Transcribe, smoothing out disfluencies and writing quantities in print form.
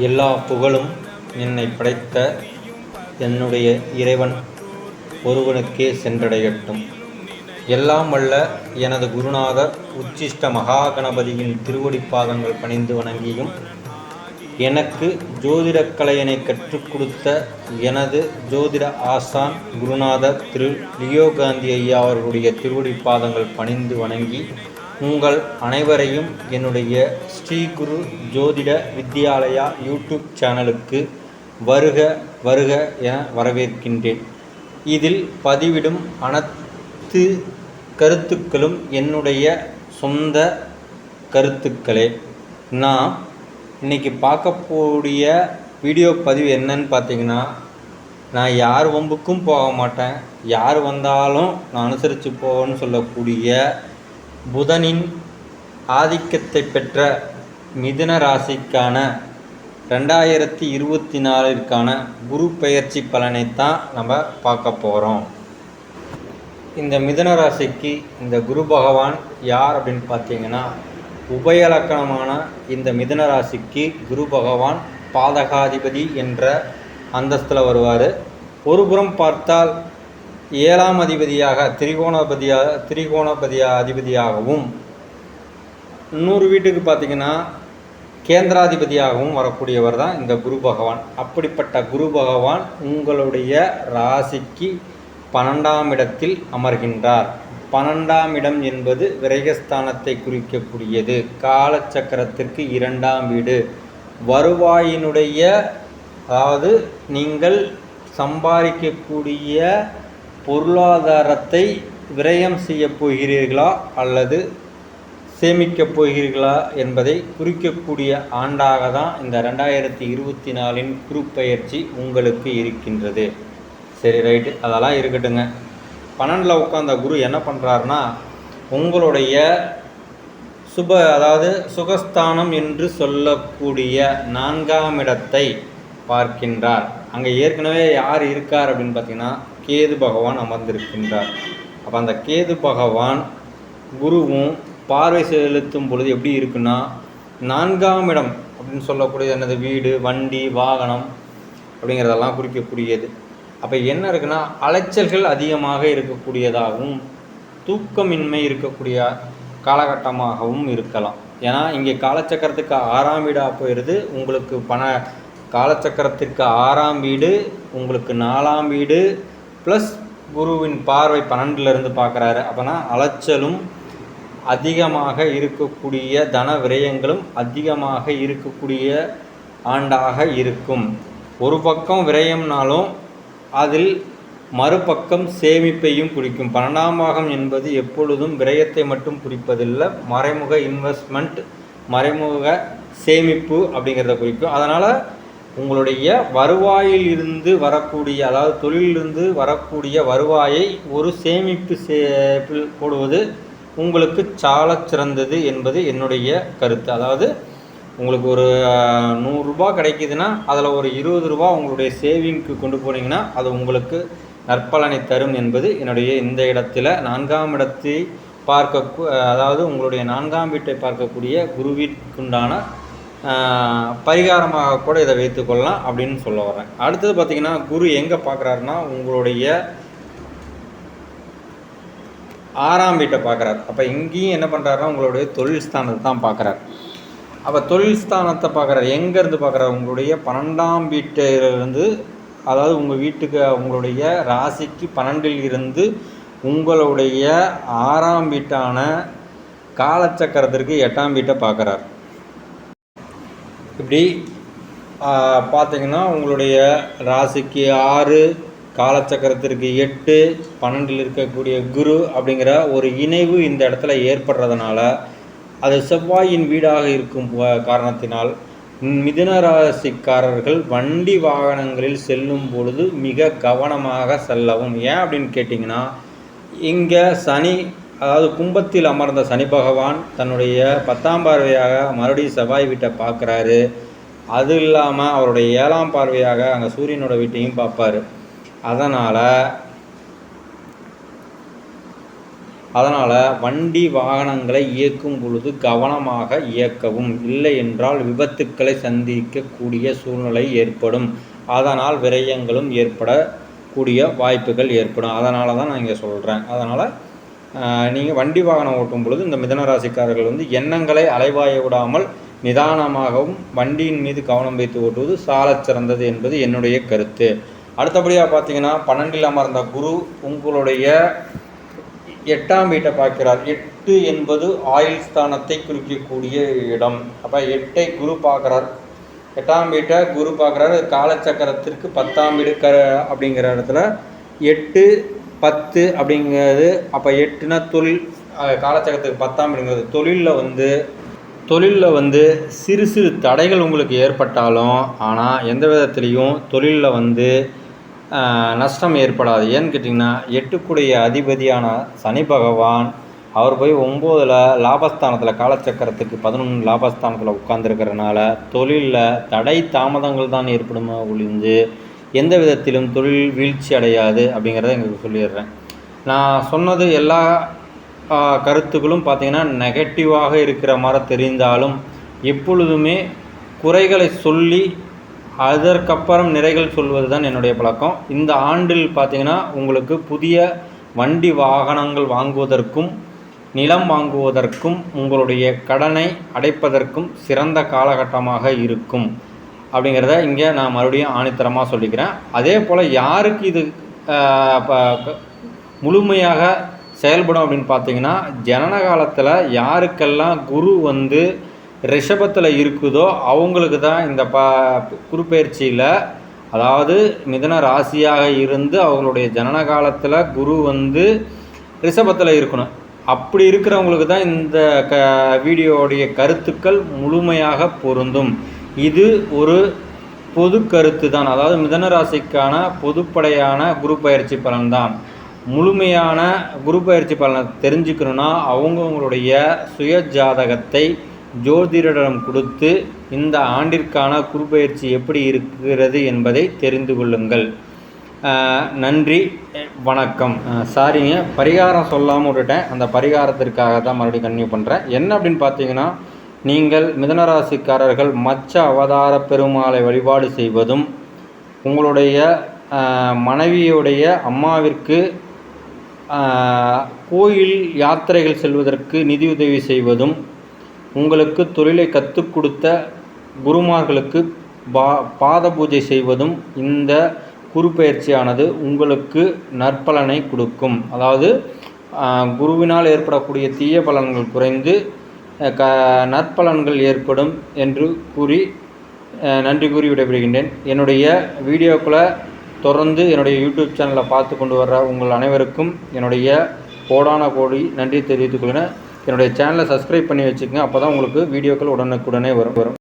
எல்லா புகழும் என்னை படைத்த என்னுடைய இறைவன் ஒருவனுக்கே சென்றடையட்டும். எல்லாம் வல்ல எனது குருநாதர் உச்சிஷ்ட மகா கணபதியின் திருவடிப்பாதங்கள் பணிந்து வணங்கியும், எனக்கு ஜோதிடக் கலையினை கற்றுக் கொடுத்த எனது ஜோதிட ஆசான் குருநாதர் திரு லியோ காந்தி ஐயா அவர்களுடைய திருவடிப்பாதங்கள் பணிந்து வணங்கி, உங்கள் அனைவரையும் என்னுடைய ஸ்ரீ குரு ஜோதிட வித்யாலயா யூடியூப் சேனலுக்கு வருக வருக என வரவேற்கின்றேன். இதில் பதிவிடும் அனைத்து கருத்துக்களும் என்னுடைய சொந்த கருத்துக்களே. நான் இன்றைக்கி பார்க்கக்கூடிய வீடியோ பதிவு என்னன்னு பார்த்தீங்கன்னா, நான் யார் வம்புக்கும் போக மாட்டேன், யார் வந்தாலும் நான் அனுசரித்து போவேன்னு சொல்லக்கூடிய புதனின் ஆதிக்கத்தை பெற்ற மிதுன ராசிக்கான 2024 குரு பெயர்ச்சி பலனைத்தான் நம்ம பார்க்க போகிறோம். இந்த மிதுன ராசிக்கு இந்த குரு பகவான் யார் அப்படின்னு பார்த்தீங்கன்னா, உபயலக்கணமான இந்த மிதுன ராசிக்கு குரு பகவான் பாதகாதிபதி என்ற அந்தஸ்தில் வருவார். ஒரு புறம் பார்த்தால் 7ஆம் அதிபதியாக அதிபதியாகவும், இன்னொரு வீட்டுக்கு பார்த்திங்கன்னா கேந்திராதிபதியாகவும் வரக்கூடியவர் தான் இந்த குரு பகவான். அப்படிப்பட்ட குரு பகவான் உங்களுடைய ராசிக்கு 12ஆம் இடத்தில் அமர்கின்றார். 12ஆம் இடம் என்பது விரயஸ்தானத்தை குறிக்கக்கூடியது. காலச்சக்கரத்திற்கு 2ஆம் வீடு. வருவாயினுடைய, அதாவது நீங்கள் சம்பாதிக்கக்கூடிய பொருளாதாரத்தை விரயம் செய்ய போகிறீர்களா அல்லது சேமிக்கப் போகிறீர்களா என்பதை குறிக்கக்கூடிய ஆண்டாக தான் இந்த 2024 குரு பெயர்ச்சி உங்களுக்கு இருக்கின்றது. சரி, ரைட்டு, அதெல்லாம் இருக்கட்டுங்க. 12ல் உட்கார்ந்த குரு என்ன பண்ணுறாருன்னா, உங்களுடைய அதாவது சுகஸ்தானம் என்று சொல்லக்கூடிய 4ஆம் இடத்தை பார்க்கின்றார். அங்கே ஏற்கனவே யார் இருக்கார் அப்படின்னு பார்த்தீங்கன்னா, கேது பகவான் அமர்ந்திருக்கின்றார். அப்போ அந்த கேது பகவான் குருவும் பார்வை செலுத்தும் பொழுது எப்படி இருக்குன்னா, 4ஆம் இடம் அப்படின்னு சொல்லக்கூடியது என்னது, வீடு, வண்டி, வாகனம் அப்படிங்கிறதெல்லாம் குறிக்கக்கூடியது. அப்போ என்ன இருக்குன்னா, அலைச்சல்கள் அதிகமாக இருக்கக்கூடியதாகவும் தூக்கமின்மை இருக்கக்கூடிய காலகட்டமாகவும் இருக்கலாம். ஏன்னா இங்கே காலச்சக்கரத்துக்கு 6ஆம் வீடாக போயிடுது. உங்களுக்கு காலச்சக்கரத்திற்கு 6ஆம் வீடு, உங்களுக்கு 4ஆம் வீடு ப்ளஸ் குருவின் பார்வை 12லிருந்து பார்க்குறாரு. அப்போனா அலைச்சலும் அதிகமாக இருக்கக்கூடிய, தன விரயங்களும் அதிகமாக இருக்கக்கூடிய ஆண்டாக இருக்கும். ஒரு பக்கம் விரயம்னாலும் அதில் மறுபக்கம் சேமிப்பையும் குறிக்கும். 12ஆம் பாகம் என்பது எப்பொழுதும் விரயத்தை மட்டும் குறிப்பதில்லை, மறைமுக இன்வெஸ்ட்மெண்ட், மறைமுக சேமிப்பு அப்படிங்கிறத குறிக்கும். அதனால் உங்களுடைய வருவாயில் இருந்து வரக்கூடிய, அதாவது தொழிலிருந்து வரக்கூடிய வருவாயை ஒரு சேமிப்பு போடுவது உங்களுக்கு சால சிறந்தது என்பது என்னுடைய கருத்து. அதாவது உங்களுக்கு ஒரு 100 ரூபா கிடைக்குதுன்னா அதில் ஒரு 20 ரூபா உங்களுடைய சேவிங்க்கு கொண்டு போனீங்கன்னா அது உங்களுக்கு நற்பலனை தரும் என்பது என்னுடைய இந்த இடத்துல 4ஆம் இடத்தை அதாவது உங்களுடைய 4ஆம் வீட்டை பார்க்கக்கூடிய குருவிற்குண்டான பரிகாரமாக கூட இதை வைத்துக்கொள்ளலாம் அப்படின்னு சொல்ல வரேன். அடுத்தது பார்த்திங்கன்னா, குரு எங்கே பார்க்குறாருன்னா உங்களுடைய 6ஆம் வீட்டை பார்க்குறாரு. அப்போ இங்கேயும் என்ன பண்ணுறாருன்னா உங்களுடைய தொழில் ஸ்தானத்தை தான் பார்க்குறாரு. அப்போ தொழில் ஸ்தானத்தை பார்க்குறாரு. எங்கேருந்து பார்க்குறாரு? உங்களுடைய 12ஆம் வீட்டிலிருந்து, அதாவது உங்கள் வீட்டுக்கு, உங்களுடைய ராசிக்கு 12ல் இருந்து உங்களுடைய 6ஆம் வீட்டான காலச்சக்கரத்திற்கு 8ஆம் வீட்டை பார்க்குறார். இப்படி பார்த்திங்கன்னா உங்களுடைய ராசிக்கு 6, காலச்சக்கரத்திற்கு 8, 12ல் இருக்கக்கூடிய குரு அப்படிங்கிற ஒரு இணைவு இந்த இடத்துல ஏற்படுறதுனால, அது செவ்வாயின் வீடாக இருக்கும் காரணத்தினால் மிதுன ராசிக்காரர்கள் வண்டி வாகனங்களில் செல்லும் பொழுது மிக கவனமாக செல்லவும். ஏன் அப்படின்னு கேட்டிங்கன்னா, இங்கே சனி, அதாவது கும்பத்தில் அமர்ந்த சனி பகவான் தன்னுடைய 10ஆம் பார்வையாக மறுபடியும் செவ்வாய் வீட்டை பார்க்குறாரு. அது இல்லாமல் அவருடைய 7ஆம் பார்வையாக அங்கே சூரியனோட வீட்டையும் பார்ப்பார். அதனால் அதனால் வண்டி வாகனங்களை இயக்கும் பொழுது கவனமாக இயக்கவும், இல்லை என்றால் விபத்துக்களை சந்திக்கக்கூடிய சூழ்நிலை ஏற்படும். அதனால் விரயங்களும் ஏற்படக்கூடிய வாய்ப்புகள் ஏற்படும். அதனால தான் நான் இங்கே சொல்கிறேன். அதனால் நீங்கள் வண்டி வாகனம் ஓட்டும் பொழுது இந்த மிதுன ராசிக்காரர்கள் எண்ணங்களை அலைவாய விடாமல் நிதானமாகவும் வண்டியின் மீது கவனம் வைத்து ஓட்டுவது சாலச் சிறந்தது என்பது என்னுடைய கருத்து. அடுத்தபடியாக பார்த்தீங்கன்னா 12ல் அமர்ந்த குரு உங்களுடைய 8ஆம் வீட்டை பார்க்கிறார். 8 என்பது ஆயுள் ஸ்தானத்தை குறிக்கக்கூடிய இடம். அப்போ 8ஐ குரு பார்க்குறார். 8ஆம் வீட்டை குரு பார்க்குறாரு. காலச்சக்கரத்திற்கு 10ஆம் வீடு அப்படிங்கிற இடத்துல 8 10 அப்படிங்கிறது. அப்போ 8னா தொழில், காலச்சக்கரத்துக்கு 10ஆம் வீடுங்கிறது தொழிலில் சிறு சிறு தடைகள் உங்களுக்கு ஏற்பட்டாலும் ஆனால் எந்த விதத்துலேயும் தொழிலில் நஷ்டம் ஏற்படாது. ஏன்னு கேட்டிங்கன்னா 8க்குடைய அதிபதியான சனி பகவான் அவர் போய் 9ல் லாபஸ்தானத்தில் காலச்சக்கரத்துக்கு 11 லாபஸ்தானத்தில் உட்கார்ந்துருக்கிறதுனால தொழிலில் தடை தாமதங்கள் தான் ஏற்படுமா ஒழிந்து எந்த விதத்திலும் தொழில் வீழ்ச்சி அடையாது அப்படிங்கிறத எங்களுக்கு சொல்லிடுறேன். நான் சொன்னது எல்லா கருத்துக்களும் பார்த்திங்கன்னா நெகட்டிவாக இருக்கிற மாதிரி தெரிந்தாலும் எப்பொழுதுமே குறைகளை சொல்லி அதற்கப்புறம் நிறைகள் சொல்வது தான் என்னுடைய பழக்கம். இந்த ஆண்டில் பார்த்திங்கன்னா உங்களுக்கு புதிய வண்டி வாகனங்கள் வாங்குவதற்கும் நிலம் வாங்குவதற்கும் உங்களுடைய கடனை அடைப்பதற்கும் சிறந்த காலகட்டமாக இருக்கும் அப்படிங்கிறத இங்கே நான் மறுபடியும் ஆணித்தரமாக சொல்லிக்கிறேன். அதே போல் யாருக்கு இது முழுமையாக செயல்படும் அப்படின்னு பார்த்தீங்கன்னா ஜனன காலத்தில் யாருக்கெல்லாம் குரு ரிஷபத்தில் இருக்குதோ அவங்களுக்கு தான் இந்த குரு பயிற்சியில், அதாவது மிதுன ராசியாக இருந்து அவங்களுடைய ஜனன காலத்தில் குரு ரிஷபத்தில் இருக்கணும். அப்படி இருக்கிறவங்களுக்கு தான் இந்த வீடியோடைய கருத்துக்கள் முழுமையாக பொருந்தும். இது ஒரு பொது கருத்து தான். அதாவது மிதுன ராசிக்கான பொதுப்படையான குரு பயிற்சி பலன் தான். முழுமையான குரு பயிற்சி பலனை தெரிஞ்சுக்கணுன்னா அவங்கவுங்களுடைய சுய ஜாதகத்தை ஜோதிடரிடம் கொடுத்து இந்த ஆண்டிற்கான குரு பயிற்சி எப்படி இருக்கிறது என்பதை தெரிந்து கொள்ளுங்கள். நன்றி, வணக்கம். சாரிங்க, பரிகாரம் சொல்லாமல் விட்டுட்டேன். அந்த பரிகாரத்திற்காக தான் மறுபடியும் கன்டினியூ பண்ணுறேன். என்ன அப்படின்னு பார்த்தீங்கன்னா, நீங்கள் மிதுனராசிக்காரர்கள் மச்ச அவதார பெருமாளை வழிபாடு செய்வதும், உங்களுடைய மனைவியுடைய அம்மாவிற்கு கோயில் யாத்திரைகள் செல்வதற்கு நிதியுதவி செய்வதும், உங்களுக்கு தொழிலை கற்றுக் கொடுத்த குருமார்களுக்கு பாத பூஜை செய்வதும் இந்த குரு பயிற்சியானது உங்களுக்கு நற்பலனை கொடுக்கும். அதாவது குருவினால் ஏற்படக்கூடிய தீய பலன்கள் குறைந்து நற்பலன்கள் ஏற்படும் என்று கூறி நன்றி கூறி விடைபெறுகின்றேன். என்னுடைய வீடியோக்களை தொடர்ந்து என்னுடைய யூடியூப் சேனலில் பார்த்து கொண்டு வர்ற உங்கள் அனைவருக்கும் என்னுடைய கோடான கோடி நன்றி தெரிவித்துக் கொள்கிறேன். என்னுடைய சேனலை சப்ஸ்கிரைப் பண்ணி வச்சுக்கோங்க. அப்போ தான் உங்களுக்கு வீடியோக்கள் உடனுக்குடனே வரும்.